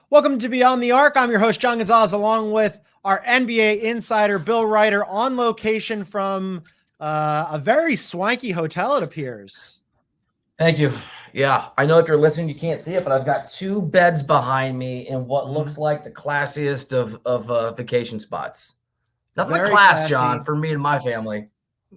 Welcome to Beyond the Arc. I'm your host, John Gonzalez, along with our NBA insider, Bill Ryder, on location from a very swanky hotel, it appears. Thank you. Yeah, I know if you're listening, you can't see it, but I've got two beds behind me in what looks like the classiest of vacation spots. Nothing but Very class, classy. John, for me and my family.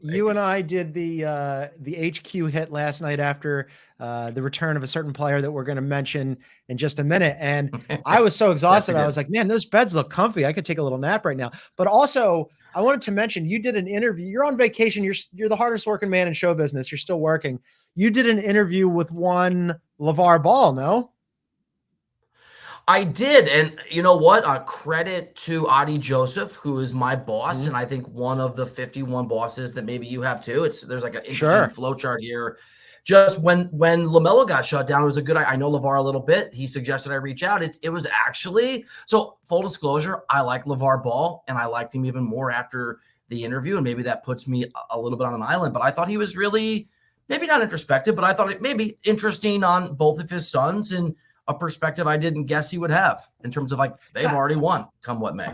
You and I did the HQ hit last night after the return of a certain player that we're going to mention in just a minute. And I was so exhausted. I was like, man, those beds look comfy. I could take a little nap right now. But also, I wanted to mention you did an interview. You're on vacation. You're the hardest working man in show business. You're still working. You did an interview with one LeVar Ball, no? I did. And you know what? Credit to Adi Joseph, who is my boss. And I think one of the 51 bosses that maybe you have too. There's like an interesting flow chart here. Just when LaMelo got shut down, it was a good, I know LeVar a little bit. He suggested I reach out. It was actually, so full disclosure, I like LeVar Ball and I liked him even more after the interview. And maybe that puts me a little bit on an island, but I thought he was really, maybe not introspective, but I thought it maybe interesting on both of his sons and a perspective I didn't guess he would have in terms of like, they've already won come what may.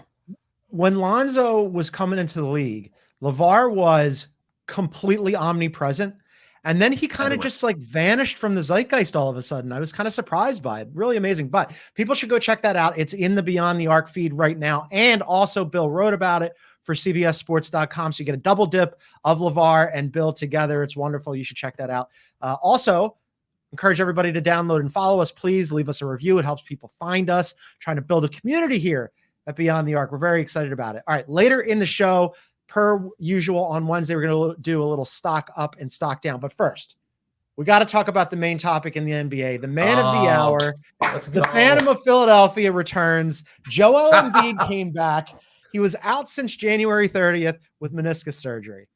When Lonzo was coming into the league, LeVar was completely omnipresent. And then he kind of just like vanished from the zeitgeist all of a sudden. I was kind of surprised by it. Really amazing. But people should go check that out. It's in the Beyond the Arc feed right now. And also Bill wrote about it for CBSSports.com. So you get a double dip of LeVar and Bill together. It's wonderful. You should check that out. Also, encourage everybody to download and follow us. Please leave us a review. It helps people find us. Trying to build a community here at Beyond the Arc. We're very excited about it. All right, later in the show, per usual on Wednesday, we're going to do a little stock up and stock down. But first, we got to talk about the main topic in the NBA. The man of the hour, the Phantom of Philadelphia returns. Joel Embiid came back. He was out since January 30th with meniscus surgery.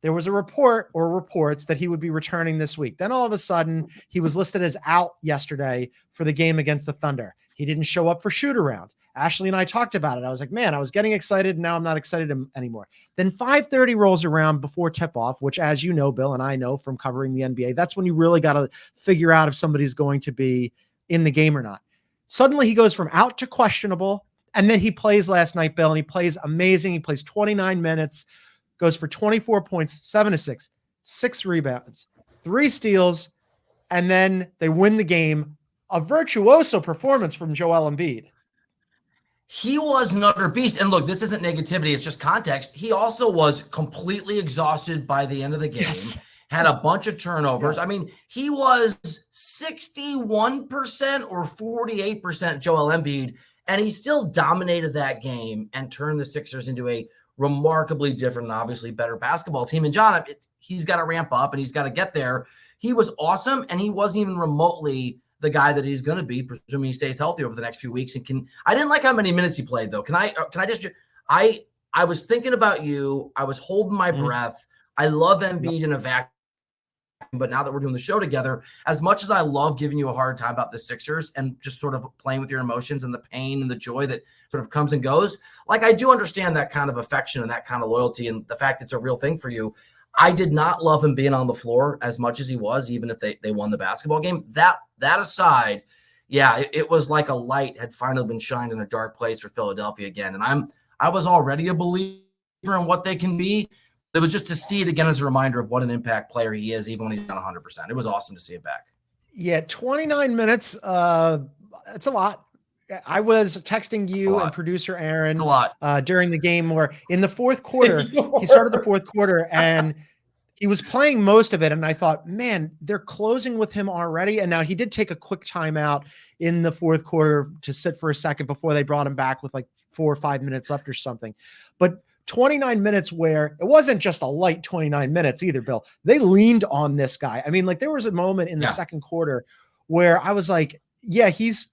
There was a report or reports that he would be returning this week. Then all of a sudden, he was listed as out yesterday for the game against the Thunder. He didn't show up for shoot around. Ashley and I talked about it. I was like, man, I was getting excited. And now I'm not excited anymore. Then 5:30 rolls around before tip-off, which, as you know, Bill, and I know from covering the NBA, that's when you really got to figure out if somebody's going to be in the game or not. Suddenly, he goes from out to questionable. And then he plays last night, Bill, and he plays amazing. He plays 29 minutes. Goes for 24 points, 7 assists, 6 rebounds, 3 steals, and then they win the game. A virtuoso performance from Joel Embiid. He was another beast. And look, this isn't negativity. It's just context. He also was completely exhausted by the end of the game, had a bunch of turnovers. I mean, he was 61% or 48% Joel Embiid, and he still dominated that game and turned the Sixers into a remarkably different and obviously better basketball team. And John, he's got to ramp up and he's got to get there. He was awesome, and he wasn't even remotely the guy that he's going to be, presuming he stays healthy over the next few weeks. And I didn't like how many minutes he played, though. I was thinking about you. I was holding my breath. I love Embiid in a vacuum, but now that we're doing the show together, as much as I love giving you a hard time about the Sixers and just sort of playing with your emotions and the pain and the joy that sort of comes and goes, like I do understand that kind of affection and that kind of loyalty and the fact it's a real thing for you. I did not love him being on the floor as much as he was, even if they won the basketball game. That aside, yeah, it was like a light had finally been shined in a dark place for Philadelphia again. And I was already a believer in what they can be. It was just to see it again as a reminder of what an impact player he is, even when he's not 100%. It was awesome to see it back. Yeah, 29 minutes. It's a lot. I was texting you and producer Aaron during the game where in the fourth quarter, he started the fourth quarter and he was playing most of it. And I thought, man, they're closing with him already. And now he did take a quick timeout in the fourth quarter to sit for a second before they brought him back with like 4 or 5 minutes left or something. But 29 minutes where it wasn't just a light 29 minutes either, Bill. They leaned on this guy. I mean, like there was a moment in the second quarter where I was like, yeah, he's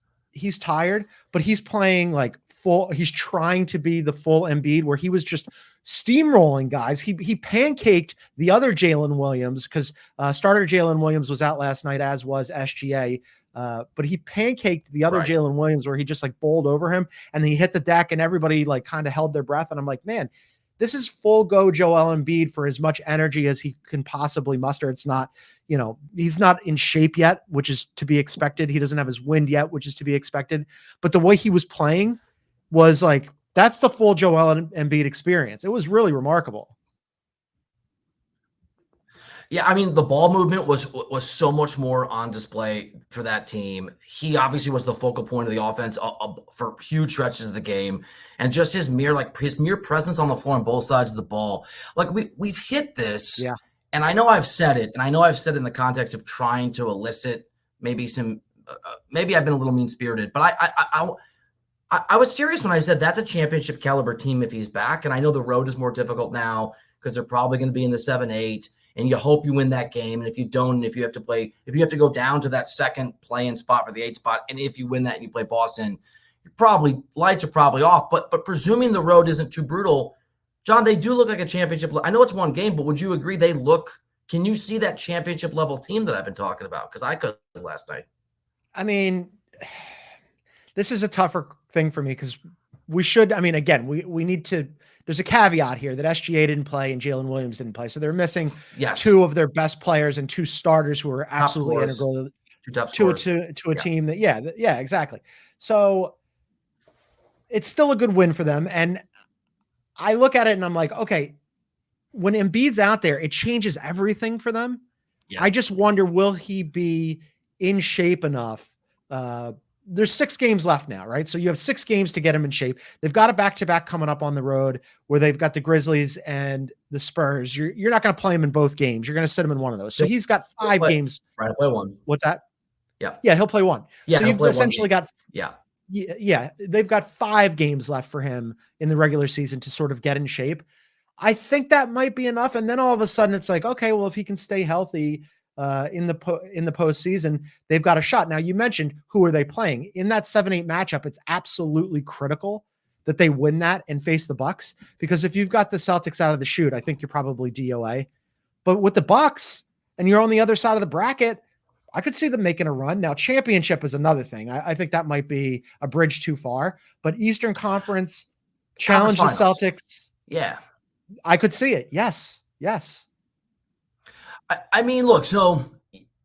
tired, but he's playing like full. He's trying to be the full Embiid where he was just steamrolling guys. He pancaked the other Jalen Williams because starter Jalen Williams was out last night, as was SGA. But he pancaked the other Jalen Williams where he just like bowled over him and he hit the deck and everybody like kind of held their breath. And I'm like, man, this is full go Joel Embiid for as much energy as he can possibly muster. It's not, he's not in shape yet, which is to be expected. He doesn't have his wind yet, which is to be expected. But the way he was playing was like, that's the full Joel Embiid experience. It was really remarkable. Yeah, I mean, the ball movement was so much more on display for that team. He obviously was the focal point of the offense for huge stretches of the game, and just his mere presence on the floor on both sides of the ball. Like we've hit this, Yeah. And I know I've said it, and I know I've said it in the context of trying to elicit maybe some, maybe I've been a little mean-spirited, but I was serious when I said that's a championship caliber team if he's back, and I know the road is more difficult now because they're probably going to be in the 7-8. And you hope you win that game. And if you don't, if you have to go down to that second play-in spot for the 8 spot, and if you win that and you play Boston, lights are probably off. But presuming the road isn't too brutal, John, they do look like a championship. I know it's one game, but would you agree can you see that championship level team that I've been talking about? Because I could last night. I mean, this is a tougher thing for me because again, we need to. There's a caveat here that SGA didn't play and Jalen Williams didn't play. So they're missing two of their best players and two starters who are absolutely integral to a team that, yeah, exactly. So it's still a good win for them. And I look at it and I'm like, okay, when Embiid's out there, it changes everything for them. Yeah. I just wonder, will he be in shape enough? There's 6 games left now, right? So you have 6 games to get him in shape. They've got a back-to-back coming up on the road where they've got the Grizzlies and the Spurs. You're not going to play him in both games. You're going to sit him in one of those. So he's got 5 games. Right, he'll play one. What's that? Yeah. Yeah, he'll play one. Yeah, so you've essentially got Yeah, they've got 5 games left for him in the regular season to sort of get in shape. I think that might be enough. And then all of a sudden it's like, okay, well, if he can stay healthy in the postseason, they've got a shot. Now, you mentioned who are they playing in that 7-8 matchup. It's absolutely critical that they win that and face the Bucks, because if you've got the Celtics out of the chute, I think you're probably DOA. But with the Bucks and you're on the other side of the bracket, I could see them making a run. Now, championship is another thing. I think that might be a bridge too far, but Eastern Conference challenge the Celtics. Yeah. I could see it. Yes. I mean, look, so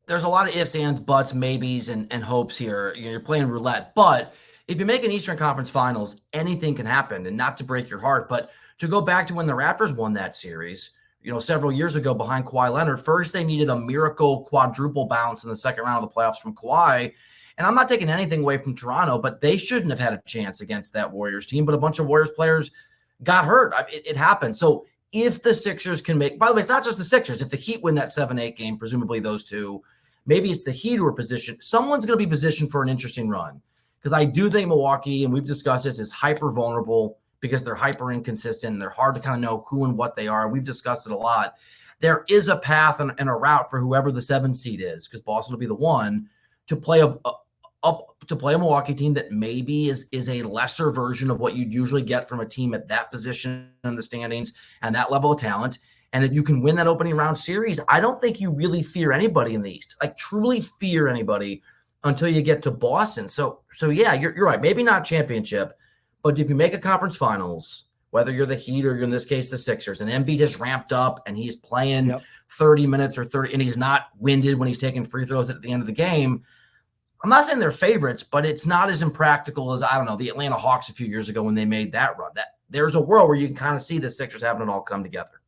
there's a lot of ifs, ands, buts, maybes, and hopes here. You're playing roulette. But if you make an Eastern Conference Finals, anything can happen. And not to break your heart, but to go back to when the Raptors won that series, several years ago behind Kawhi Leonard, first they needed a miracle quadruple bounce in the second round of the playoffs from Kawhi. And I'm not taking anything away from Toronto, but they shouldn't have had a chance against that Warriors team. But a bunch of Warriors players got hurt. It happened. So if the Sixers can make, by the way, it's not just the Sixers. If the Heat win that 7-8 game, presumably those two, maybe it's the Heat who are positioned. Someone's going to be positioned for an interesting run, because I do think Milwaukee, and we've discussed this, is hyper vulnerable because they're hyper inconsistent and they're hard to kind of know who and what they are. We've discussed it a lot. There is a path and a route for whoever the 7 seed is, because Boston will be the one to play a Milwaukee team that maybe is a lesser version of what you'd usually get from a team at that position in the standings and that level of talent. And if you can win that opening round series, I don't think you really fear anybody in the East, like truly fear anybody, until you get to Boston. So yeah, you're right. Maybe not championship, but if you make a conference finals, whether you're the Heat or you're in this case the Sixers, and Embiid has ramped up and he's playing 30 minutes or 30, and he's not winded when he's taking free throws at the end of the game, I'm not saying they're favorites, but it's not as impractical as, I don't know, the Atlanta Hawks a few years ago when they made that run. That there's a world where you can kind of see the Sixers having it all come together.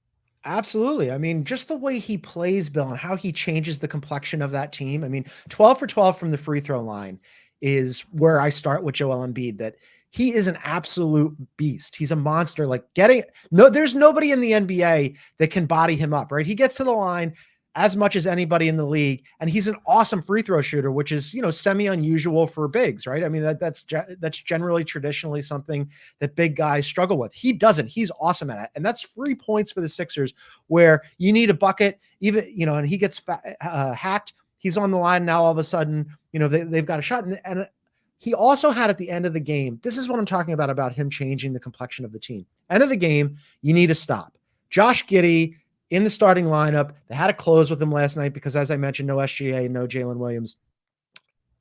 Absolutely. I mean, just the way he plays, Bill, and how he changes the complexion of that team. I mean, 12 for 12 from the free throw line is where I start with Joel Embiid, that he is an absolute beast. He's a monster. There's nobody in the NBA that can body him up, right? He gets to the line as much as anybody in the league, and he's an awesome free throw shooter, which is, semi unusual for bigs, right? I mean, that's generally traditionally something that big guys struggle with. He doesn't. He's awesome at it, and that's free points for the Sixers, where you need a bucket, even and he gets hacked. He's on the line now. All of a sudden, they've got a shot, and he also had at the end of the game. This is what I'm talking about him changing the complexion of the team. End of the game, you need to stop Josh Giddey in the starting lineup. They had to close with him last night because, as I mentioned, no SGA, no Jalen Williams.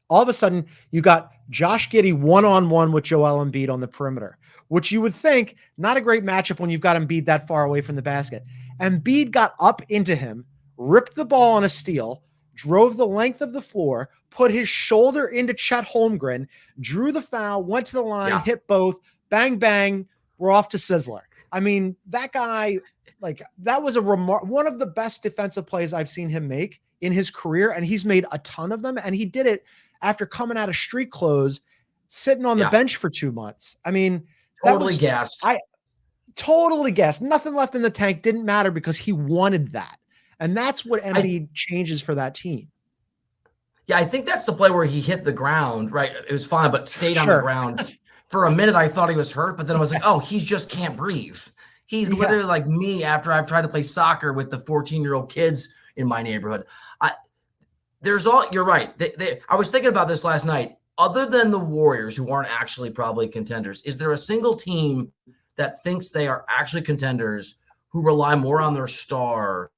all of a sudden you got Josh Giddey one-on-one with Joel Embiid on the perimeter, which you would think not a great matchup when you've got Embiid that far away from the basket. Embiid got up into him, ripped the ball on a steal, drove the length of the floor, put his shoulder into Chet Holmgren, drew the foul, went to the line, hit both, bang, bang, we're off to Sizzler. I mean, that guy, like, that was one of the best defensive plays I've seen him make in his career, and he's made a ton of them, and he did it after coming out of street clothes, sitting on the bench for 2 months. I mean, totally gassed. Totally gassed. Nothing left in the tank. Didn't matter because he wanted that. And that's what Embiid changes for that team. Yeah, I think that's the play where he hit the ground, right? It was fine, but stayed on the ground. For a minute, I thought he was hurt, but then I was like, oh, he just can't breathe. He's literally like me after I've tried to play soccer with the 14-year-old kids in my neighborhood. You're right. I was thinking about this last night. Other than the Warriors, who aren't actually probably contenders, is there a single team that thinks they are actually contenders who rely more on their star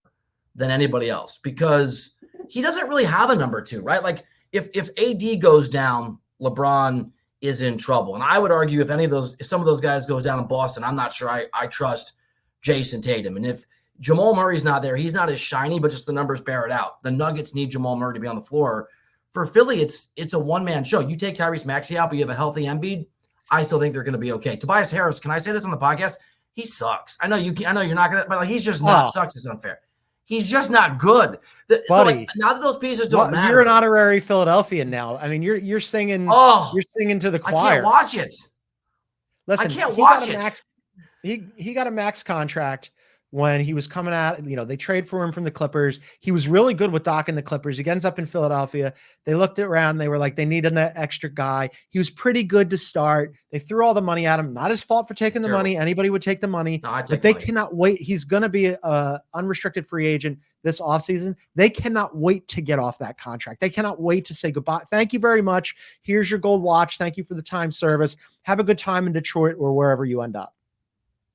than anybody else? Because he doesn't really have a number two, right? Like if AD goes down, LeBron is in trouble. And I would argue if some of those guys goes down in Boston, I'm not sure I trust Jason Tatum. And if Jamal Murray's not there, he's not as shiny, but just the numbers bear it out. The Nuggets need Jamal Murray to be on the floor. For Philly, it's a one-man show. You take Tyrese Maxey out, but you have a healthy Embiid, I still think they're going to be okay. Tobias Harris, can I say this on the podcast? He sucks. I know you're not going to, but like, he's just not sucks. It's unfair. He's just not good. Buddy, so like, now that those pieces don't matter. You're an honorary Philadelphian now. I mean, you're singing. You're singing to the choir. I can't watch it. Listen, I can't watch it. He got a max contract when he was coming out. They trade for him from the Clippers. He was really good with Doc and the Clippers. He ends up in Philadelphia. They looked around. They were like, they need an extra guy. He was pretty good to start. They threw all the money at him. Not his fault for taking the money. Anybody would take the money. No, but they cannot wait. He's going to be an unrestricted free agent this offseason. They cannot wait to get off that contract. They cannot wait to say goodbye. Thank you very much. Here's your gold watch. Thank you for the time service. Have a good time in Detroit or wherever you end up.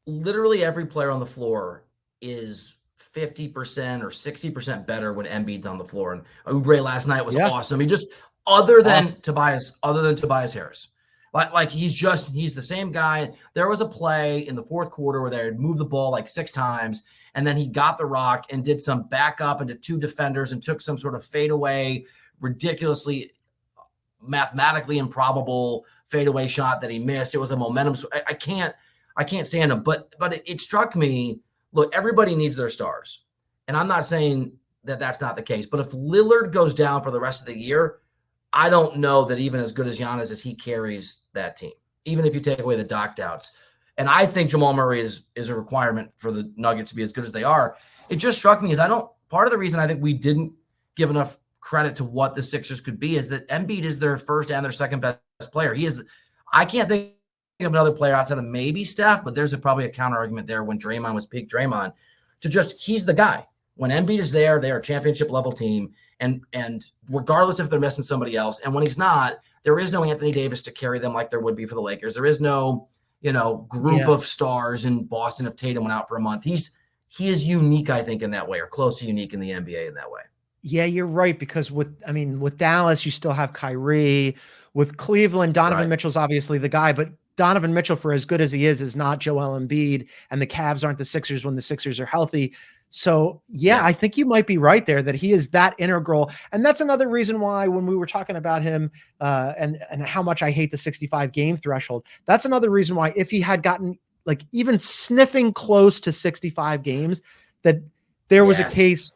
Literally every player on the floor is 50% or 60% better when Embiid's on the floor. And Oubre last night was awesome. He just other than Tobias Harris. Like he's the same guy. There was a play in the fourth quarter where they had moved the ball like 6 times, and then he got the rock and did some back up into 2 defenders and took some sort of fadeaway, ridiculously mathematically improbable fadeaway shot that he missed. It was a momentum. I can't stand him. But it struck me. Look, everybody needs their stars. And I'm not saying that that's not the case. But if Lillard goes down for the rest of the year, I don't know that even as good as Giannis as he carries that team, even if you take away the Doc doubts. And I think Jamal Murray is a requirement for the Nuggets to be as good as they are. It just struck me part of the reason I think we didn't give enough credit to what the Sixers could be is that Embiid is their first and their second best player. I can't think of another player outside of maybe Steph, but there's probably a counter argument there when Draymond was peak Draymond he's the guy. When Embiid is there, they are a championship level team. And regardless if they're missing somebody else, and when he's not, there is no Anthony Davis to carry them like there would be for the Lakers. There is no, group of stars in Boston if Tatum went out for a month. He is unique, I think, in that way, or close to unique in the NBA in that way. Yeah, you're right. Because with Dallas, you still have Kyrie. With Cleveland, Donovan Mitchell's obviously the guy, but Donovan Mitchell, for as good as he is not Joel Embiid, and the Cavs aren't the Sixers when the Sixers are healthy. So, I think you might be right there that he is that integral. And that's another reason why when we were talking about him and how much I hate the 65 game threshold, that's another reason why if he had gotten like even sniffing close to 65 games, that there was a case,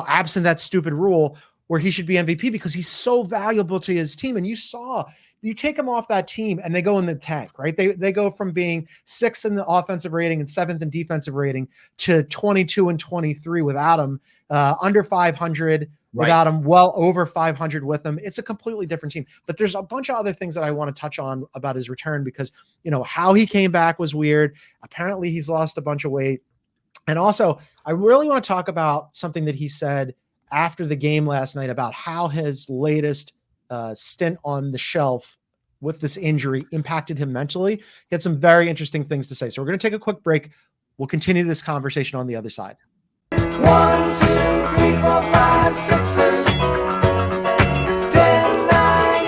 absent that stupid rule, where he should be MVP because he's so valuable to his team. And you take him off that team and they go in the tank, right? They go from being 6th in the offensive rating and 7th in defensive rating to 22 and 23 without him, under 500 without him, well over 500 with him. It's a completely different team. But there's a bunch of other things that I want to touch on about his return because, how he came back was weird. Apparently he's lost a bunch of weight. And also, I really want to talk about something that he said after the game last night about how his latest stint on the shelf with this injury impacted him mentally. He had some very interesting things to say. So we're going to take a quick break. We'll continue this conversation on the other side. 1, 2, 3, 4, 5, 6, 10, 9,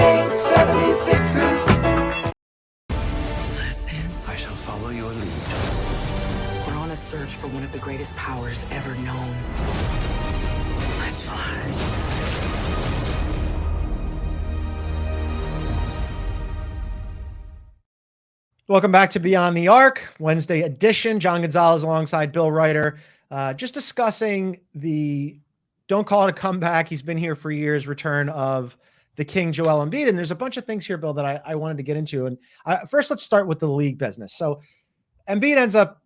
for one of the greatest powers ever known. Let's fly. Welcome back to Beyond the Arc, Wednesday edition. John Gonzalez alongside Bill Ryder, just discussing the, don't call it a comeback, he's been here for years, return of the King, Joel Embiid. And there's a bunch of things here, Bill, that I wanted to get into. And first, let's start with the league business. So Embiid ends up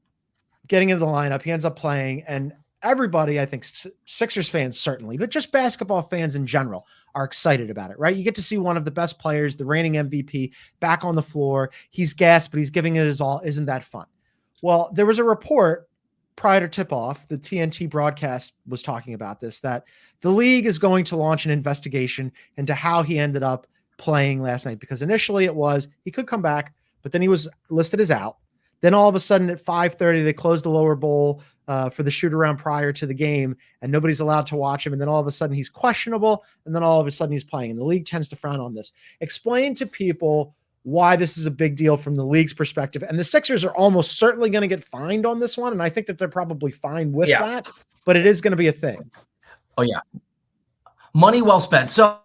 getting into the lineup. He ends up playing, and everybody, I think Sixers fans certainly, but just basketball fans in general, are excited about it, right? You get to see one of the best players, the reigning MVP, back on the floor. He's gassed, but he's giving it his all. Isn't that fun? Well, there was a report prior to tip-off, the TNT broadcast was talking about this, that the league is going to launch an investigation into how he ended up playing last night, because initially it was he could come back, but then he was listed as out. Then all of a sudden at 5:30, they closed the lower bowl for the shoot around prior to the game, and nobody's allowed to watch him. And then all of a sudden he's questionable, and then all of a sudden he's playing. And the league tends to frown on this. Explain to people why this is a big deal from the league's perspective. And the Sixers are almost certainly going to get fined on this one, and I think that they're probably fine with that, but it is going to be a thing. Oh, yeah. Money well spent. So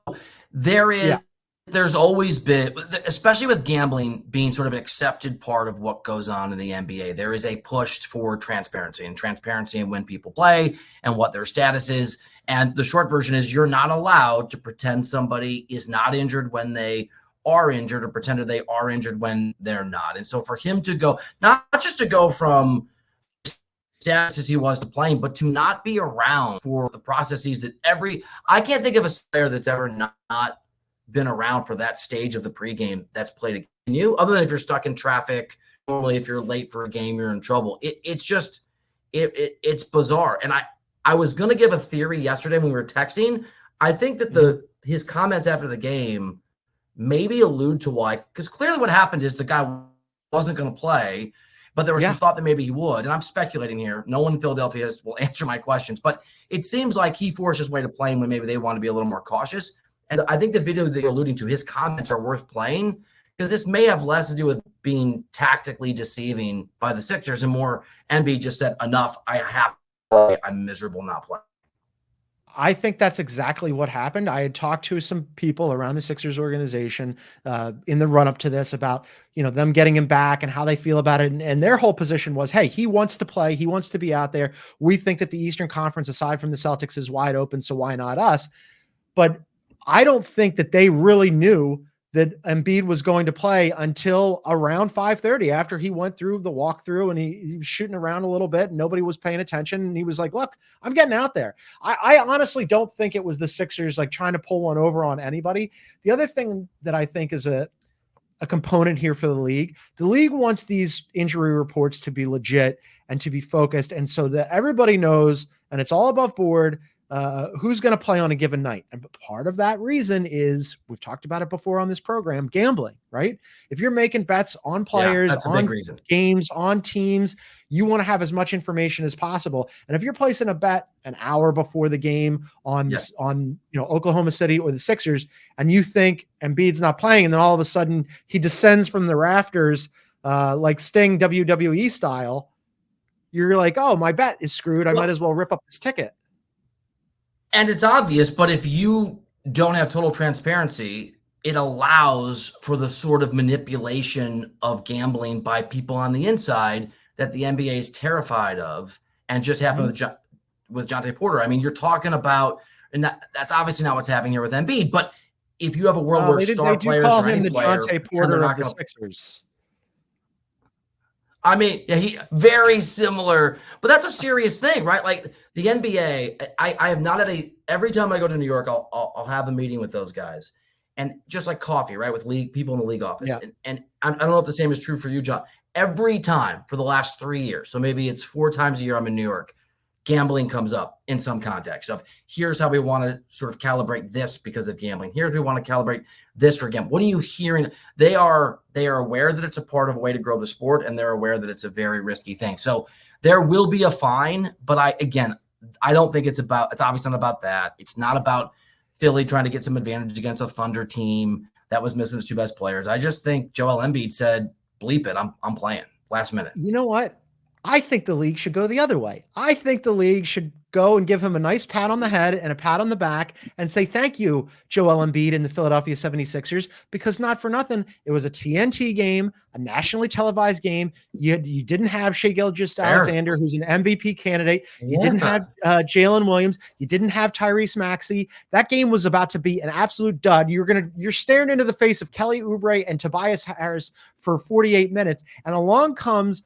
there's always been, especially with gambling being sort of an accepted part of what goes on in the NBA, there is a push for transparency in when people play and what their status is. And the short version is you're not allowed to pretend somebody is not injured when they are injured, or pretend they are injured when they're not. And so for him to go, not just to go from status as he was to playing, but to not be around for the processes that I can't think of a player that's ever not been around for that stage of the pregame that's played against you, other than if you're stuck in traffic. Normally, if you're late for a game, you're in trouble. It's bizarre. And I was going to give a theory yesterday when we were texting. I think that his comments after the game maybe allude to why, because clearly what happened is the guy wasn't going to play, but there was some thought that maybe he would. And I'm speculating here. No one in Philadelphia will answer my questions, but it seems like he forced his way to playing when maybe they want to be a little more cautious. And I think the video that you're alluding to, his comments are worth playing, because this may have less to do with being tactically deceiving by the Sixers and more Embiid just said, enough, I have to play. I'm miserable not playing. I think that's exactly what happened. I had talked to some people around the Sixers organization in the run up to this about, them getting him back and how they feel about it. And their whole position was, hey, he wants to play. He wants to be out there. We think that the Eastern Conference, aside from the Celtics, is wide open. So why not us? But I don't think that they really knew that Embiid was going to play until around 5:30, after he went through the walkthrough and he was shooting around a little bit and nobody was paying attention. And he was like, look, I'm getting out there. I honestly don't think it was the Sixers like trying to pull one over on anybody. The other thing that I think is a component here for the league wants these injury reports to be legit and to be focused. And so that everybody knows, and it's all above board, who's going to play on a given night. And part of that reason is, we've talked about it before on this program, gambling, right? If you're making bets on players, on games, on teams, you want to have as much information as possible. And if you're placing a bet an hour before the game on Oklahoma City or the Sixers, and you think Embiid's not playing, and then all of a sudden he descends from the rafters like Sting WWE style, you're like, oh, my bet is screwed. I might as well rip up this ticket. And it's obvious, but if you don't have total transparency, it allows for the sort of manipulation of gambling by people on the inside that the NBA is terrified of, and just happened with Jonte Porter. I mean, you're talking about, and that's obviously not what's happening here with Embiid, but if you have a world where star players call or him any the player, Jonte Porter of the Sixers. I mean, he very similar, but that's a serious thing, right? Like the NBA, I have not had every time I go to New York, I'll have a meeting with those guys, and just like coffee, right? With people in the league office. Yeah. And I don't know if the same is true for you, John. Every time for the last 3 years, so maybe it's 4 times a year I'm in New York, gambling comes up in some context of, here's how we want to sort of calibrate this because of gambling. Here's we want to calibrate this for gambling. What are you hearing? They are aware that it's a part of a way to grow the sport, and they're aware that it's a very risky thing. So there will be a fine, but I don't think it's obviously not about that. It's not about Philly trying to get some advantage against a Thunder team that was missing its 2 best players. I just think Joel Embiid said, bleep it, I'm playing last minute. You know what? I think the league should go the other way. I think the league should go and give him a nice pat on the head and a pat on the back and say, thank you, Joel Embiid and the Philadelphia 76ers, because not for nothing, it was a TNT game, a nationally televised game. You didn't have Shai Gilgeous-Alexander, who's an MVP candidate. You didn't have Jalen Williams. You didn't have Tyrese Maxey. That game was about to be an absolute dud. You're staring into the face of Kelly Oubre and Tobias Harris for 48 minutes. And along comes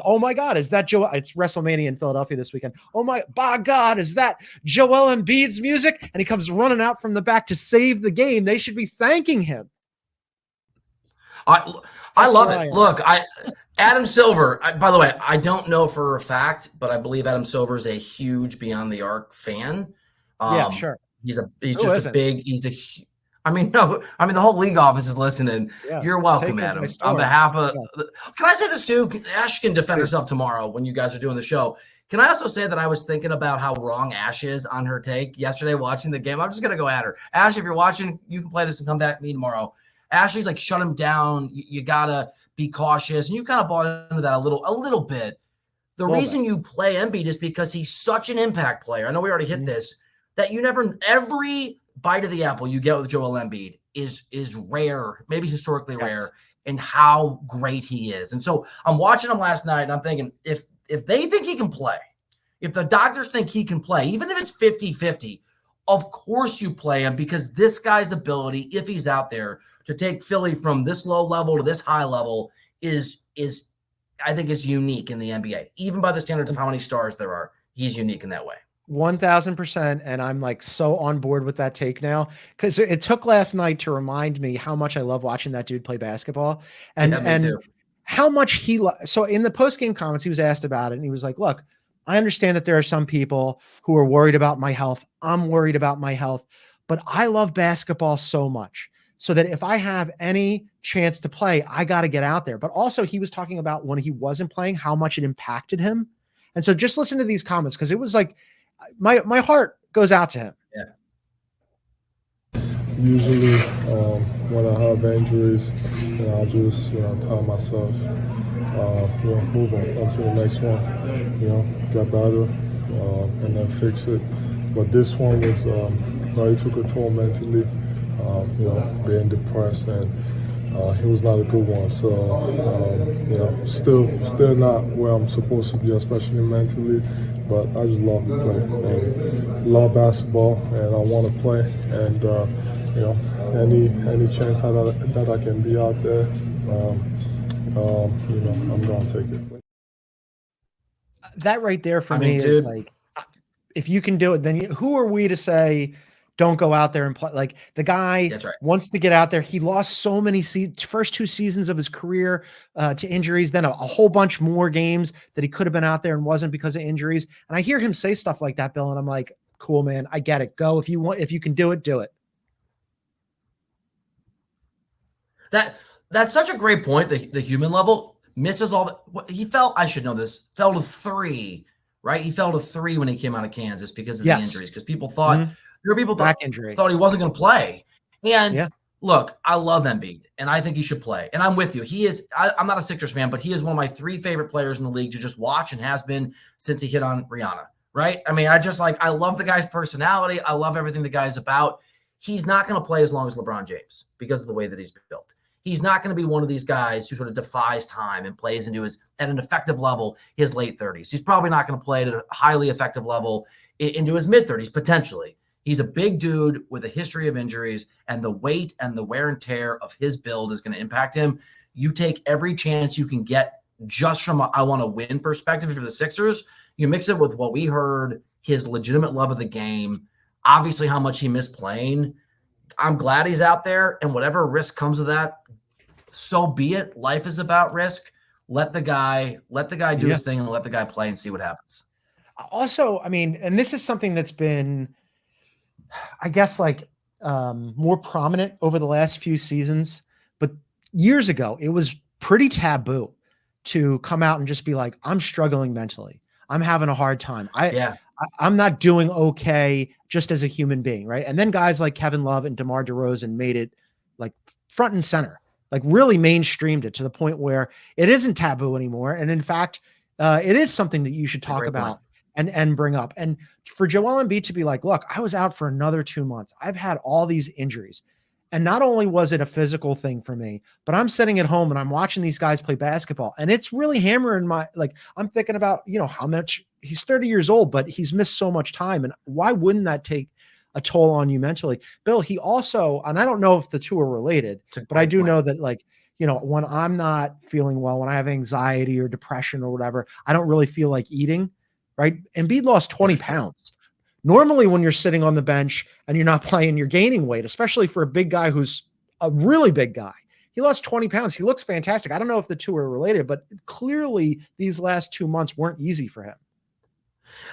oh my God, is that Joel? It's WrestleMania in Philadelphia this weekend. Oh my, by God, is that Joel Embiid's music? And he comes running out from the back to save the game. They should be thanking him. I love it. Look, Adam Silver, by the way, I don't know for a fact, but I believe Adam Silver is a huge Beyond the Arc fan. Yeah, sure. He's the whole league office is listening. Yeah, you're welcome, Adam. On behalf of, can I say this too? Ash can defend herself tomorrow when you guys are doing the show. Can I also say that I was thinking about how wrong Ash is on her take yesterday watching the game? I'm just going to go at her. Ash, if you're watching, you can play this and come back to me tomorrow. Ashley's like, shut him down. You got to be cautious. And you kind of bought into that a little bit. The reason you play Embiid is because he's such an impact player. I know we already hit this, that every bite of the apple you get with Joel Embiid is rare, maybe historically rare, in how great he is. And so I'm watching him last night and I'm thinking, if they think he can play, if the doctors think he can play, even if it's 50-50, of course you play him, because this guy's ability, if he's out there, to take Philly from this low level to this high level is I think is unique in the NBA. Even by the standards of how many stars there are, he's unique in that way. 1000%. And I'm like so on board with that take now, because it took last night to remind me how much I love watching that dude play basketball and how much so in the post-game comments, he was asked about it and he was like, look, I understand that there are some people who are worried about my health. I'm worried about my health, but I love basketball so much so that if I have any chance to play, I got to get out there. But also he was talking about when he wasn't playing, how much it impacted him. And so just listen to these comments, because it was like, my heart goes out to him. Yeah. Usually, when I have injuries, I just tell myself, move on to the next one. Get better, and then fix it. But this one was, it took a toll mentally. Being depressed, and he was not a good one. So, still not where I'm supposed to be, especially mentally. But I just love to play and love basketball, and I want to play. And any chance that I can be out there, I'm gonna take it. That right there for me is like, if you can do it, then who are we to say don't go out there and play? Like, the guy wants to get out there. He lost so many first 2 seasons of his career to injuries, then a whole bunch more games that he could have been out there and wasn't because of injuries. And I hear him say stuff like that, Bill, and I'm like, cool, man, I get it. Go. If you can do it, do it. That's such a great point. The human level misses all he fell. I should know this. Fell to 3, right? He fell to 3 when he came out of Kansas because of the injuries. Because people thought there were people thought he wasn't going to play. And look, I love Embiid, and I think he should play. And I'm with you. He is. I'm not a Sixers fan, but he is one of my 3 favorite players in the league to just watch, and has been since he hit on Rihanna. Right? I mean, I love the guy's personality. I love everything the guy's about. He's not going to play as long as LeBron James because of the way that he's built. He's not going to be one of these guys who sort of defies time and plays at an effective level his late 30s. He's probably not going to play at a highly effective level into his mid 30s, potentially. He's a big dude with a history of injuries, and the weight and the wear and tear of his build is going to impact him. You take every chance you can get just from I want to win perspective for the Sixers. You mix it with what we heard, his legitimate love of the game, obviously how much he missed playing. I'm glad he's out there, and whatever risk comes with that, so be it. Life is about risk. Let the guy do his thing and let the guy play and see what happens. Also, I mean, and this is something that's been, I guess, like more prominent over the last few seasons, but years ago, it was pretty taboo to come out and just be like, I'm struggling mentally. I'm having a hard time. I'm not doing okay just as a human being, right? And then guys like Kevin Love and DeMar DeRozan made it like front and center, like really mainstreamed it to the point where it isn't taboo anymore. And in fact, it is something that you should talk Great about point. and bring up. And for Joel Embiid to be like, look, I was out for another 2 months. I've had all these injuries. And not only was it a physical thing for me, but I'm sitting at home and I'm watching these guys play basketball. And it's really hammering I'm thinking about, how much he's 30 years old, but he's missed so much time. And why wouldn't that take a toll on you mentally? Bill, he also, and I don't know if the two are related, but I do know that when I'm not feeling well, when I have anxiety or depression or whatever, I don't really feel like eating, right? Embiid lost 20 pounds. Normally when you're sitting on the bench and you're not playing, you're gaining weight, especially for a big guy who's a really big guy. He lost 20 pounds. He looks fantastic. I don't know if the two are related, but clearly these last 2 months weren't easy for him.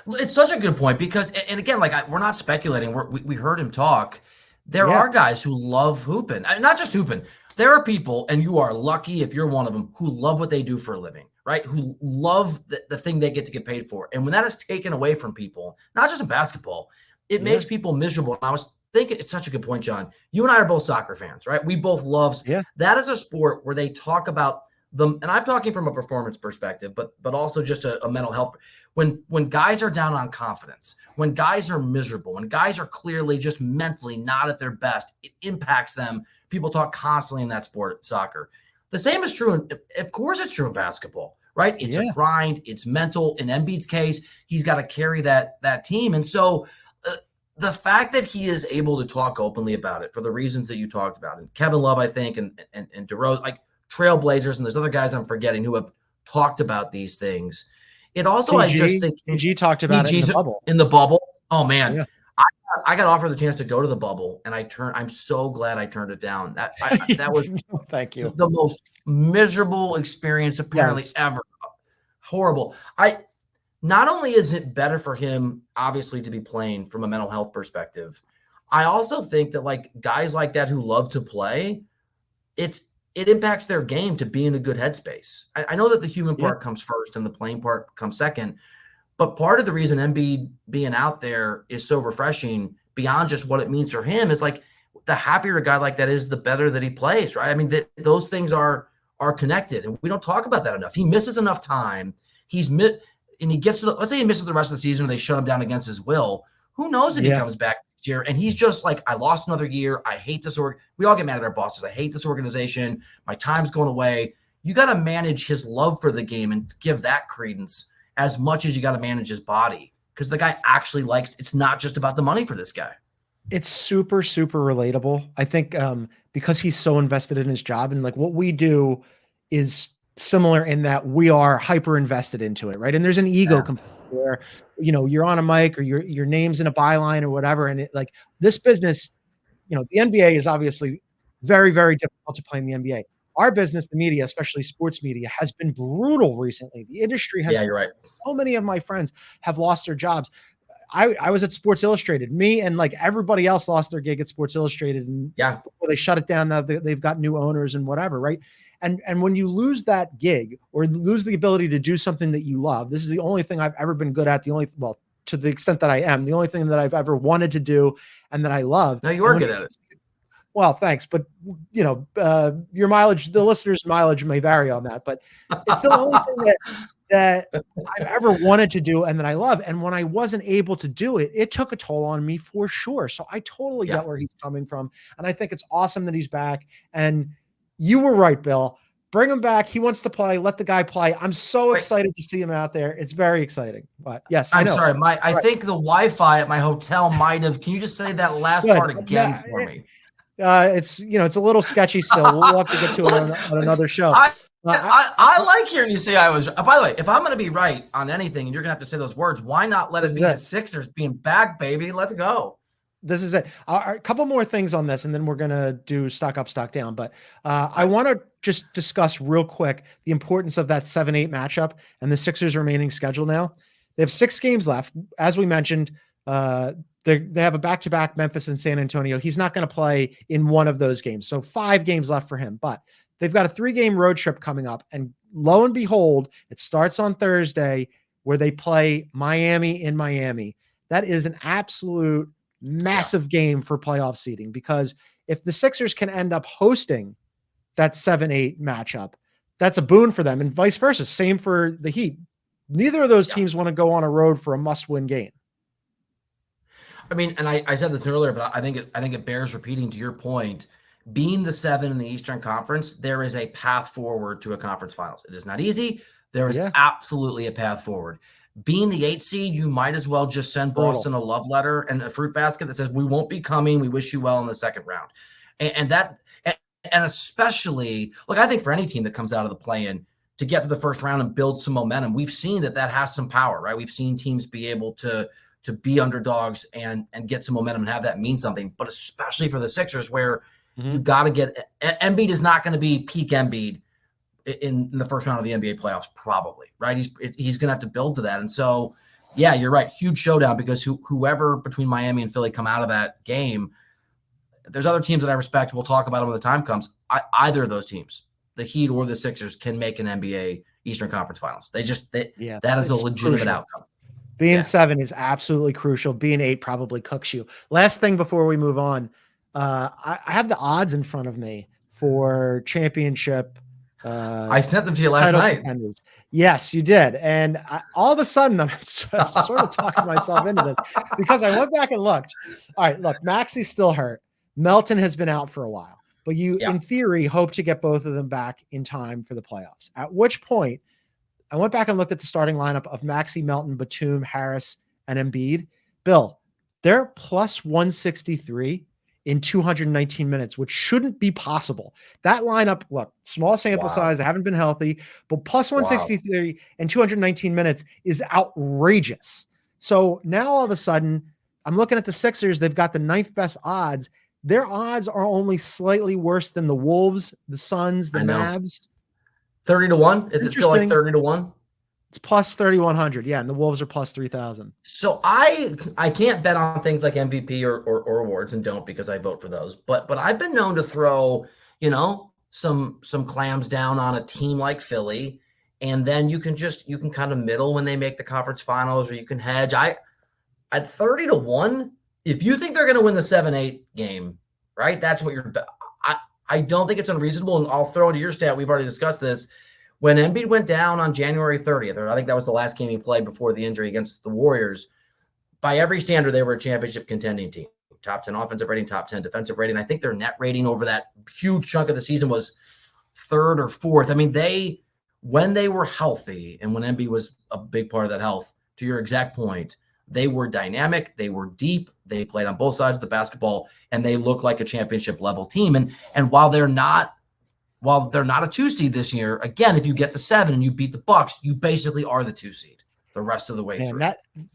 It's such a good point because, and again, we're not speculating. We heard him talk. There are guys who love hooping, not just hooping. There are people, and you are lucky if you're one of them, who love what they do for a living, right? Who love the thing they get paid for. And when that is taken away from people, not just in basketball, it makes people miserable. And I was thinking, it's such a good point, John. You and I are both soccer fans, right? We both love that is a sport where they talk about them, and I'm talking from a performance perspective, but also just a mental health. When guys are down on confidence, when guys are miserable, when guys are clearly just mentally not at their best, it impacts them. People talk constantly in that sport, soccer. The same is true. Of course, it's true in basketball, right? It's a grind. It's mental. In Embiid's case, he's got to carry that team. And so the fact that he is able to talk openly about it for the reasons that you talked about, and Kevin Love, I think, and DeRozan, Trailblazers, and there's other guys I'm forgetting who have talked about these things. It also, I just think PG talked about it in the bubble. In the bubble. Oh man. Yeah. I got offered the chance to go to the bubble, and I'm so glad I turned it down. That was thank you. The most miserable experience apparently ever. Horrible. Not only is it better for him, obviously, to be playing from a mental health perspective, I also think that guys like that who love to play, it impacts their game to be in a good headspace. I know that the human part comes first and the playing part comes second. But part of the reason Embiid being out there is so refreshing beyond just what it means for him is the happier a guy like that is, the better that he plays, right? I mean, those things are connected, and we don't talk about that enough. He misses enough time. And he gets to let's say he misses the rest of the season and they shut him down against his will. Who knows if he comes back next year? And he's just I lost another year. I hate this we all get mad at our bosses. I hate this organization. My time's going away. You got to manage his love for the game and give that credence as much as you got to manage his body, because the guy actually it's not just about the money for this guy. It's super, super relatable. I think because he's so invested in his job, and what we do is similar in that we are hyper invested into it. Right. And there's an ego component where, you're on a mic or your name's in a byline or whatever. And this business, the NBA is obviously very, very difficult to play in the NBA. Our business, the media, especially sports media, has been brutal recently. The industry has. Yeah, you're right. So many of my friends have lost their jobs. I was at Sports Illustrated. Me and everybody else lost their gig at Sports Illustrated, and they shut it down. Now they've got new owners and whatever, right? And when you lose that gig or lose the ability to do something that you love, this is the only thing I've ever been good at. To the extent that I am, the only thing that I've ever wanted to do and that I love. No, you are good at it. Well, thanks. But, your mileage, the listener's mileage may vary on that, but it's the only thing that I've ever wanted to do and that I love. And when I wasn't able to do it, it took a toll on me for sure. So I totally get where he's coming from. And I think it's awesome that he's back. And you were right, Bill. Bring him back. He wants to play. Let the guy play. I'm so excited to see him out there. It's very exciting. But yes, I'm sorry. I think the Wi-Fi at my hotel might have. Can you just say that last part again for me? It's it's a little sketchy still. We'll have to get to it on another show. I like hearing you say I was. By the way, if I'm going to be right on anything, and you're going to have to say those words, why not let it be the Sixers being back, baby? Let's go. This is it. A couple more things on this, and then we're going to do stock up, stock down. But I want to just discuss real quick the importance of that 7-8 matchup and the Sixers' remaining schedule now. They have 6 games left. As we mentioned, they have a back-to-back Memphis and San Antonio. He's not going to play in one of those games. So 5 games left for him. But they've got a 3-game road trip coming up. And lo and behold, it starts on Thursday where they play Miami in Miami. That is an absolute massive game for playoff seeding, because if the Sixers can end up hosting that 7-8 matchup, that's a boon for them, and vice versa. Same for the Heat. neither of those teams want to go on a road for a must-win game. I mean, and I said this earlier, but I think it bears repeating to your point. Being the 7 in the Eastern Conference, there is a path forward to a conference finals. It is not easy. There is absolutely a path forward. Being the 8 seed, you might as well just send Boston a love letter and a fruit basket that says, we won't be coming. We wish you well in the second round. And especially, look, I think for any team that comes out of the play-in to get to the first round and build some momentum, we've seen that has some power, right? We've seen teams be able to be underdogs and get some momentum and have that mean something, but especially for the Sixers where you got to get – Embiid is not going to be peak Embiid in the first round of the NBA playoffs, probably, right? He's going to have to build to that. And so, yeah, you're right. Huge showdown because whoever between Miami and Philly come out of that game, there's other teams that I respect. We'll talk about them when the time comes. Either of those teams, the Heat or the Sixers, can make an NBA Eastern Conference Finals. That is a legitimate outcome. Being 7 is absolutely crucial. Being 8 probably cooks you. Last thing before we move on, I have the odds in front of me for championship. I sent them to you last night. Contenders. Yes, you did. And all of a sudden, I'm sort of talking myself into this because I went back and looked. All right, look, Maxi's still hurt. Melton has been out for a while, but you, in theory, hope to get both of them back in time for the playoffs. At which point, I went back and looked at the starting lineup of Maxey, Melton, Batum, Harris, and Embiid. Bill, they're plus 163 in 219 minutes, which shouldn't be possible. That lineup, look, small sample size, they haven't been healthy, but plus 163 in 219 minutes is outrageous. So now all of a sudden, I'm looking at the Sixers. They've got the 9th best odds. Their odds are only slightly worse than the Wolves, the Suns, the Mavs. 30-1? Is it still like 30-1? It's plus 3,100. Yeah, and the Wolves are plus 3,000. So I can't bet on things like MVP or awards, and don't, because I vote for those. But I've been known to throw, some clams down on a team like Philly, and then you can kind of middle when they make the conference finals, or you can hedge. At 30-1, if you think they're going to win the 7-8 game, right? That's what you're. I don't think it's unreasonable, and I'll throw into your stat. We've already discussed this. When Embiid went down on January 30th, or I think that was the last game he played before the injury against the Warriors, by every standard, they were a championship contending team. Top 10 offensive rating, top 10 defensive rating. I think their net rating over that huge chunk of the season was 3rd or 4th. I mean, when they were healthy, and when Embiid was a big part of that health, to your exact point, they were dynamic, they were deep, they played on both sides of the basketball, and they look like a championship level team. And while they're not a 2 seed this year, again, if you get the 7 and you beat the Bucks, you basically are the 2 seed the rest of the way through.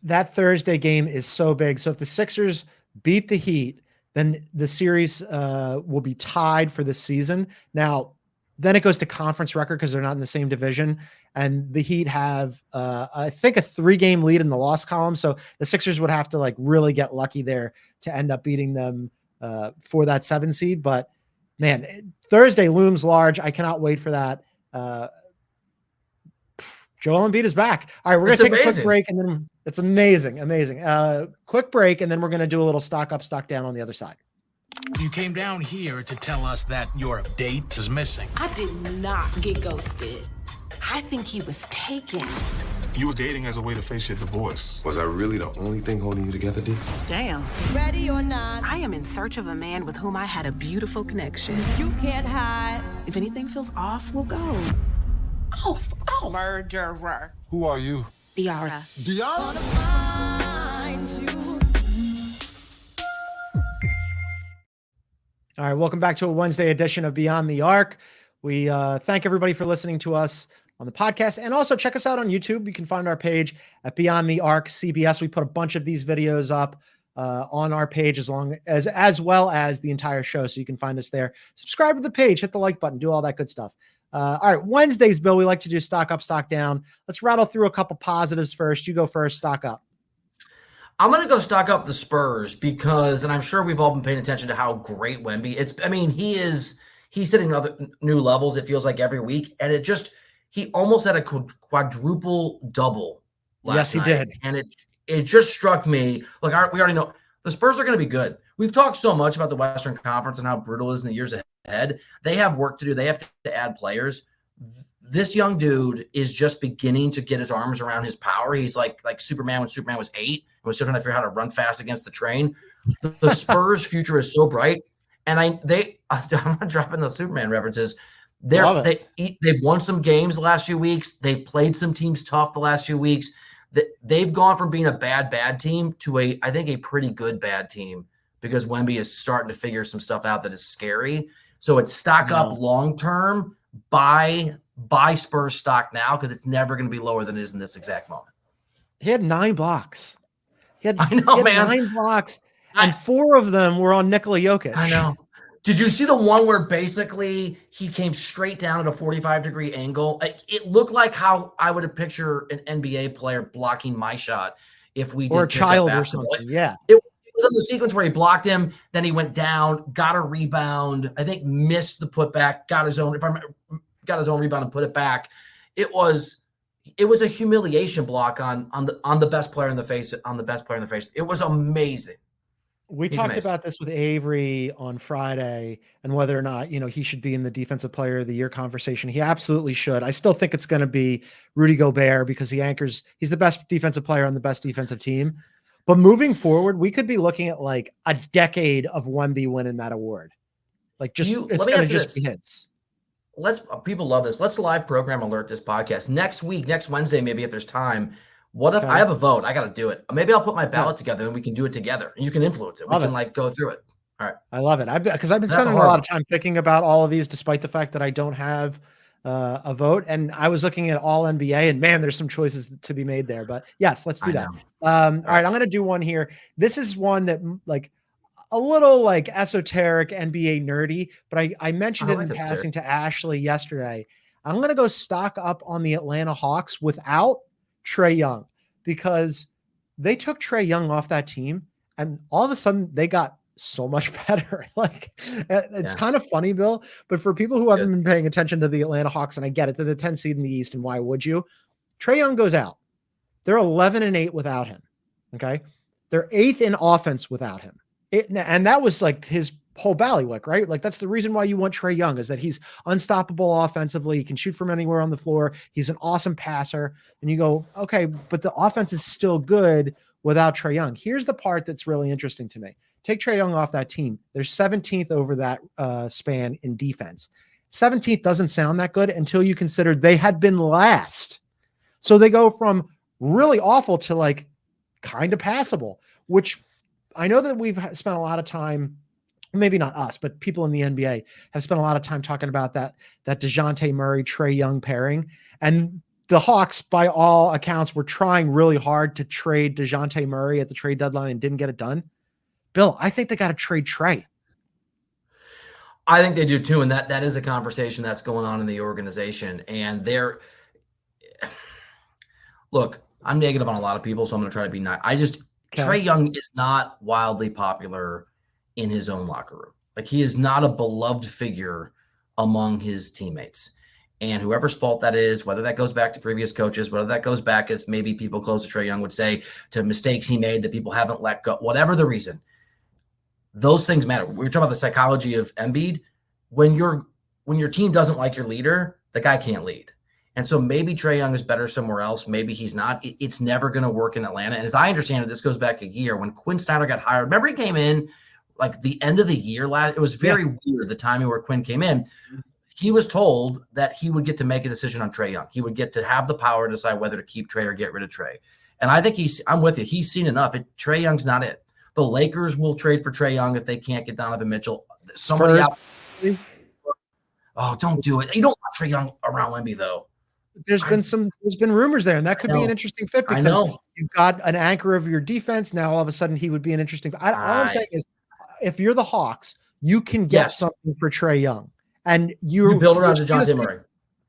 That Thursday game is so big. So if the Sixers beat the Heat, then the series will be tied for the season. Now, then it goes to conference record because they're not in the same division. And the Heat have, I think, a 3-game lead in the loss column. So the Sixers would have to really get lucky there to end up beating them for that 7 seed. But man, Thursday looms large. I cannot wait for that. Joel Embiid is back. All right, we're going to take a quick break, and then it's amazing. Quick break, and then we're going to do a little stock up, stock down on the other side. You came down here to tell us that your date is missing. I did not get ghosted. I think he was taken. You were dating as a way to face your divorce. Was I really the only thing holding you together, D? Damn. Ready or not, I am in search of a man with whom I had a beautiful connection. you can't hide. If anything feels off, we'll go. Off. Murderer. Who are you? Diara. Dion? Find you. All right, welcome back to a Wednesday edition of Beyond the Arc. We thank everybody for listening to us on the podcast, and also check us out on YouTube. You can find our page at Beyond the Arc CBS. We put a bunch of these videos up on our page as well as the entire show, so you can find us there. Subscribe to the page, hit the like button, do all that good stuff. All right, Wednesdays, Bill, we like to do stock up, stock down. Let's rattle through a couple positives first. You go first, stock up. I'm going to go stock up the Spurs because, and I'm sure we've all been paying attention to how great Wemby is. I mean, he's hitting other new levels, it feels like, every week. And he almost had a quadruple double last night. Yes, he did. And it just struck me, we already know the Spurs are going to be good. We've talked so much about the Western Conference and how brutal it is in the years ahead. They have work to do. They have to add players. this young dude is just beginning to get his arms around his power. He's like Superman when Superman was 8 and was still trying to figure out how to run fast against the train. The Spurs' future is so bright, and I'm not dropping those Superman references. They've won some games the last few weeks. They've played some teams tough the last few weeks. They've gone from being a bad team to I think a pretty good bad team, because Wemby is starting to figure some stuff out that is scary. So it's stock up long term. Buy Spurs stock now, because it's never going to be lower than it is in this exact moment. He had 9 blocks. I know, man. 9 blocks, and 4 of them were on Nikola Jokic. I know. Did you see the one where basically he came straight down at a 45-degree angle? It looked like how I would have pictured an NBA player blocking my shot if we did or a child or something. Yeah. It was on the sequence where he blocked him, then he went down, got a rebound, I think missed the putback, got his own rebound and put it back. It was a humiliation block on the best player in the face, It was amazing. We talked about this with Avery on Friday and whether or not, he should be in the defensive player of the year conversation. He absolutely should. I still think it's going to be Rudy Gobert, because he's the best defensive player on the best defensive team. But moving forward, we could be looking at like a decade of Wemby winning that award. Like it's going to just be hits. People love this. Let's live program alert this podcast next Wednesday, maybe, if there's time. What if I have a vote? I got to do it. Maybe I'll put my ballot together and we can do it together. You can influence it. We can go through it. All right. I love it. Because I've been spending a lot of time thinking about all of these, despite the fact that I don't have a vote. And I was looking at all NBA, and man, there's some choices to be made there. But yes, let's do that. All right, I'm going to do one here. This is one that a little esoteric NBA nerdy, but I mentioned it in passing to Ashley yesterday. I'm going to go stock up on the Atlanta Hawks without Trae Young, because they took Trae Young off that team and all of a sudden they got so much better. It's kind of funny, Bill, but for people who haven't been paying attention to the Atlanta Hawks, and I get it, they're the 10th seed in the East, and why would you? Trae Young goes out. They're 11-8 without him. Okay. They're 8th in offense without him. And that was his whole ballywick, right? That's the reason why you want Trae Young, is that he's unstoppable offensively. He can shoot from anywhere on the floor. He's an awesome passer. And you go, okay, but the offense is still good without Trae Young. Here's the part that's really interesting to me. Take Trae Young off that team. They're 17th over that span in defense. 17th doesn't sound that good until you consider they had been last. So they go from really awful to kind of passable, which I know that we've spent a lot of time, maybe not us, but people in the NBA have spent a lot of time talking about that DeJounte Murray, Trae Young pairing. And the Hawks, by all accounts, were trying really hard to trade DeJounte Murray at the trade deadline and didn't get it done. Bill, I think they got to trade Trae. I think they do too. And that is a conversation that's going on in the organization. And look, I'm negative on a lot of people, so I'm going to try to be nice. Trae Young is not wildly popular in his own locker room. He is not a beloved figure among his teammates. And whoever's fault that is, whether that goes back to previous coaches, whether that goes back, as maybe people close to Trae Young would say, to mistakes he made that people haven't let go, whatever the reason, those things matter. We were talking about the psychology of Embiid. When your team doesn't like your leader, the guy can't lead. And so maybe Trae Young is better somewhere else. Maybe he's not. It's never going to work in Atlanta. And as I understand it, this goes back a year when Quinn Snyder got hired. Remember, he came in the end of the year last. It was very weird, the timing where Quinn came in. He was told that he would get to make a decision on Trae Young. He would get to have the power to decide whether to keep Trae or get rid of Trae. And I think I'm with you. He's seen enough. Trae Young's not it. The Lakers will trade for Trae Young if they can't get Donovan Mitchell. Somebody out. Oh, don't do it. You don't want Trae Young around Wemby, though. There's been rumors there, and that could be an interesting fit because you've got an anchor of your defense. Now, all of a sudden, he would be an interesting. All I'm saying is, if you're the Hawks, you can get something for Trae Young, and you build around DeJounte Murray.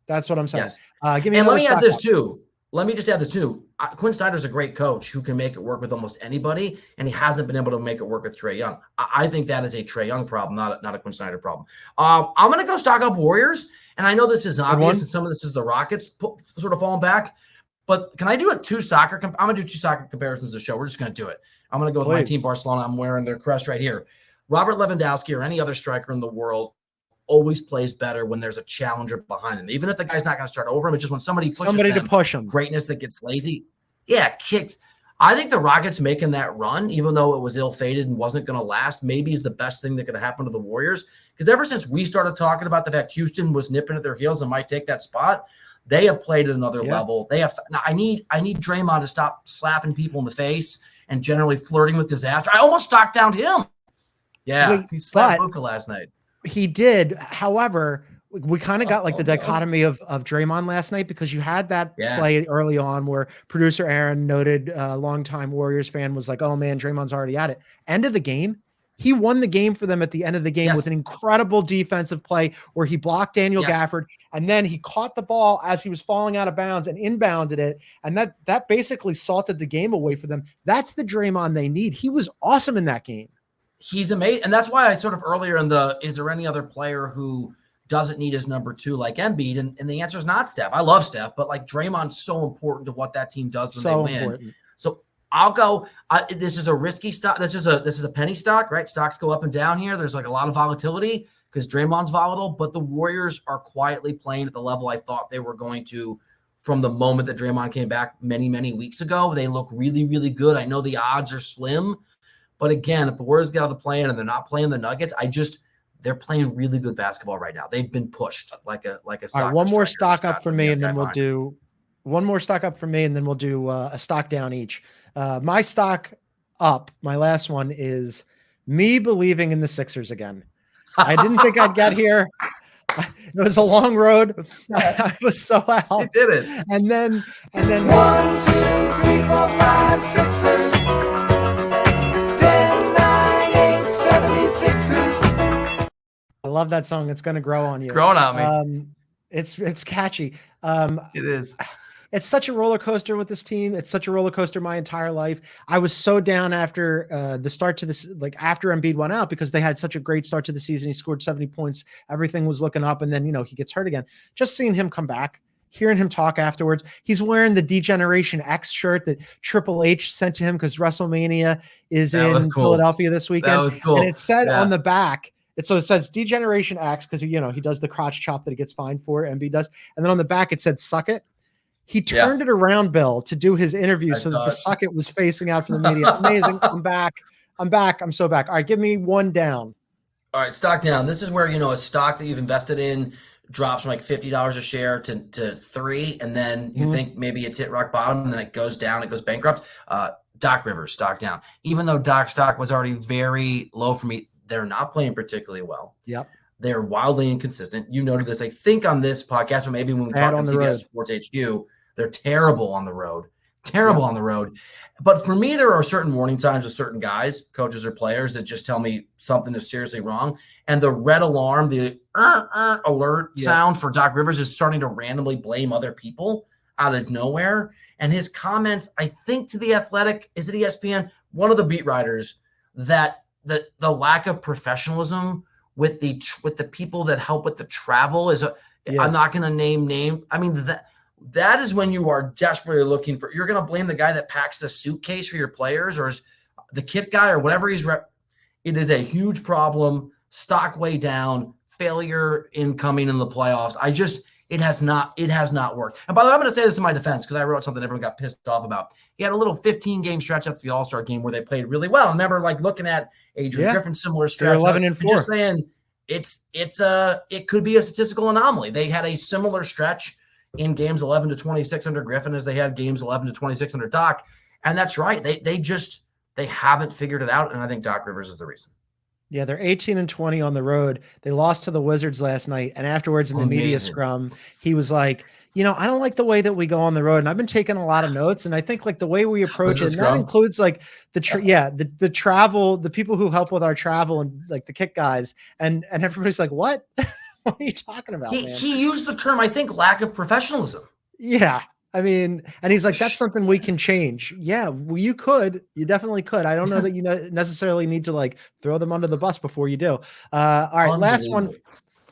That's what I'm saying. Yes. Give me. And let me add this too. Let me just add this too. Quinn Snyder's a great coach who can make it work with almost anybody, and he hasn't been able to make it work with Trae Young. I think that is a Trae Young problem, not a Quinn Snyder problem. I'm going to go stock up Warriors. And I know this is obvious, and some of this is the Rockets sort of falling back. But can I do I'm going to do 2 soccer comparisons this show. We're just going to do it. I'm going to go with my team, Barcelona. I'm wearing their crest right here. Robert Lewandowski or any other striker in the world always plays better when there's a challenger behind them. Even if the guy's not going to start over him, it's just when somebody pushes somebody to them, push him. greatness that gets lazy. Yeah, kicks. I think the Rockets making that run, even though it was ill-fated and wasn't going to last, maybe is the best thing that could have happened to the Warriors. Because ever since we started talking about the fact Houston was nipping at their heels and might take that spot, they have played at another level. They have. Now, I need Draymond to stop slapping people in the face and generally flirting with disaster. I almost stocked down him. Yeah, he slapped Luka last night. He did. However, we kind of got like the dichotomy of Draymond last night, because you had that play early on where producer Aaron, noted longtime Warriors fan, was like, oh man, Draymond's already at it. End of the game, he won the game for them at the end of the game with an incredible defensive play where he blocked Daniel Gafford, and then he caught the ball as he was falling out of bounds and inbounded it. And that basically salted the game away for them. That's the Draymond they need. He was awesome in that game. He's amazing. And that's why I sort of earlier is there any other player who doesn't need his number 2 like Embiid? And the answer is not Steph. I love Steph, but like Draymond's so important to what that team does when they win. Important. So I'll go. This is a risky stock. This is a penny stock, right? Stocks go up and down here. There's like a lot of volatility because Draymond's volatile, but the Warriors are quietly playing at the level I thought they were going to from the moment that Draymond came back many, many weeks ago. They look really, really good. I know the odds are slim, but again, if the Warriors get out of the play-in and they're not playing the Nuggets, they're playing really good basketball right now. They've been pushed like a All right, one more stock up for me, and then we'll do a stock down each. My stock up, my last one, is me believing in the Sixers again. I didn't think I'd get here. It was a long road. I was so out. You did it. And then 1, 2, 3, 4, 5, Sixers. 10, 9, 8, 76ers. I love that song. It's going to grow on you. It's growing on me. It's catchy. It is. It's such a roller coaster with this team. It's such a roller coaster my entire life. I was so down after the start to this, like after Embiid went out, because they had such a great start to the season. He scored 70 points. Everything was looking up. And then, he gets hurt again. Just seeing him come back, hearing him talk afterwards. He's wearing the Degeneration X shirt that Triple H sent to him because WrestleMania is in Philadelphia this weekend. That was cool. And it said on the back, it says Degeneration X because he does the crotch chop that he gets fined for. Embiid does. And then on the back, it said, suck it. He turned it around, Bill, to do his interview so that the suck it was facing out for the media. Amazing. I'm back. I'm so back. All right, give me one down. All right, stock down. This is where, a stock that you've invested in drops from like $50 a share to $3, and then you think maybe it's hit rock bottom, and then it goes down, it goes bankrupt. Doc Rivers, stock down. Even though Doc's stock was already very low for me, they're not playing particularly well. Yep. They're wildly inconsistent. You noted this, I think, on this podcast, but maybe when we talk on CBS Sports HQ, they're terrible on the road. On the road. But for me, there are certain warning signs with certain guys, coaches or players, that just tell me something is seriously wrong. And the red alarm, the alert sound for Doc Rivers is starting to randomly blame other people out of nowhere. And his comments, I think, to The Athletic, is it ESPN? One of the beat writers, that the lack of professionalism with the people that help with the travel is I'm not going to name. I mean, that is when you are desperately looking for. You're going to blame the guy that packs the suitcase for your players, or the kit guy, or whatever he's. It is a huge problem. Stock way down. Failure incoming in the playoffs. It has not worked. And by the way, I'm going to say this in my defense because I wrote something everyone got pissed off about. He had a little 15-game stretch after the All-Star game where they played really well. I remember looking at Adrian Griffin's similar stretch. 11-4. Just saying, it could be a statistical anomaly. They had a similar stretch in games 11 to 26 under Griffin as they had games 11 to 26 under Doc. And that's right. They haven't figured it out. And I think Doc Rivers is the reason. Yeah, they're 18-20 on the road. They lost to the Wizards last night. And afterwards in the media scrum, he was like, I don't like the way that we go on the road. And I've been taking a lot of notes. And I think like the way we approach it, and that includes like the travel, the people who help with our travel, and like the kick guys. And everybody's like, what? What are you talking about, man? He used the term, I think, lack of professionalism. Yeah. I mean, and he's like, that's something we can change. Yeah, well, you definitely could. I don't know that you necessarily need to like throw them under the bus before you do. All right.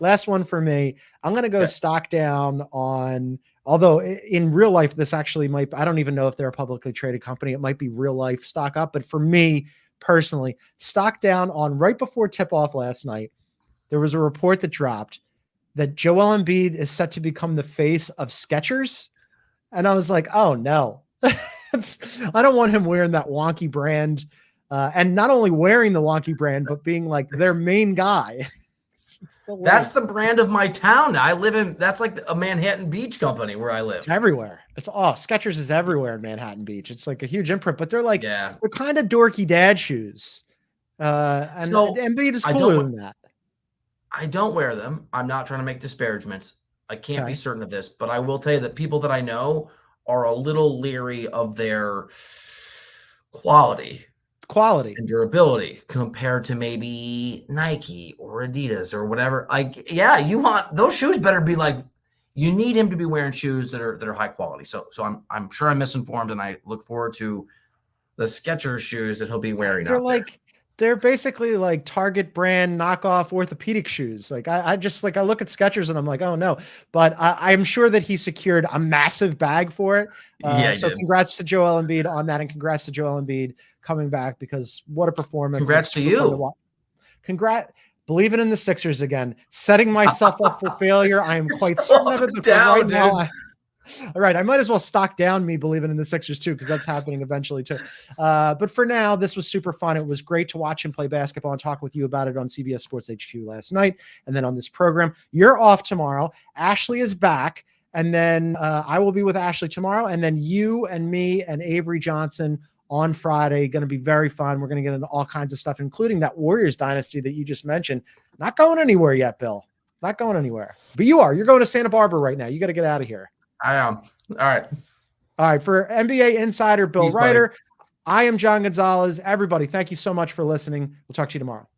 Last one for me. I'm going to go stock down on, although in real life, this actually I don't even know if they're a publicly traded company. It might be real life stock up, but for me personally, stock down on right before tip off last night. there was a report that dropped that Joel Embiid is set to become the face of Skechers. And I was like, oh no, I don't want him wearing that wonky brand. And not only wearing the wonky brand, but being like their main guy. It's so That's the brand of my town. That's like a Manhattan Beach company where I live. It's everywhere. Skechers is everywhere in Manhattan Beach. It's like a huge imprint, but they're like, they're kind of dorky dad shoes. And so Embiid is cooler than that. I don't wear them. I'm not trying to make disparagements. I can't be certain of this, but I will tell you that people that I know are a little leery of their quality and durability compared to maybe Nike or Adidas or whatever. You want those shoes better be like, you need him to be wearing shoes that are high quality. So I'm sure I'm misinformed, and I look forward to the Skechers shoes that he'll be wearing. They're basically like Target brand knockoff orthopedic shoes. Like I look at Skechers and I'm like, oh no, but I'm sure that he secured a massive bag for it. So congrats to Joel Embiid on that. And congrats to Joel Embiid coming back, because what a performance. Congrats to you. Believing in the Sixers again, setting myself up for failure. I am quite certain of it. Because now all right, I might as well stock down me believing in the Sixers too, because that's happening eventually too. But for now, this was super fun. It was great to watch him play basketball and talk with you about it on CBS Sports HQ last night, and then on this program. You're off tomorrow. Ashley is back, and then I will be with Ashley tomorrow, and then you and me and Avery Johnson on Friday. Going to be very fun. We're going to get into all kinds of stuff, including that Warriors dynasty that you just mentioned. Not going anywhere yet, Bill. Not going anywhere. But you are. You're going to Santa Barbara right now. You got to get out of here. I am. All right. For NBA insider Bill Ryder, I am John Gonzalez. Everybody, thank you so much for listening. We'll talk to you tomorrow.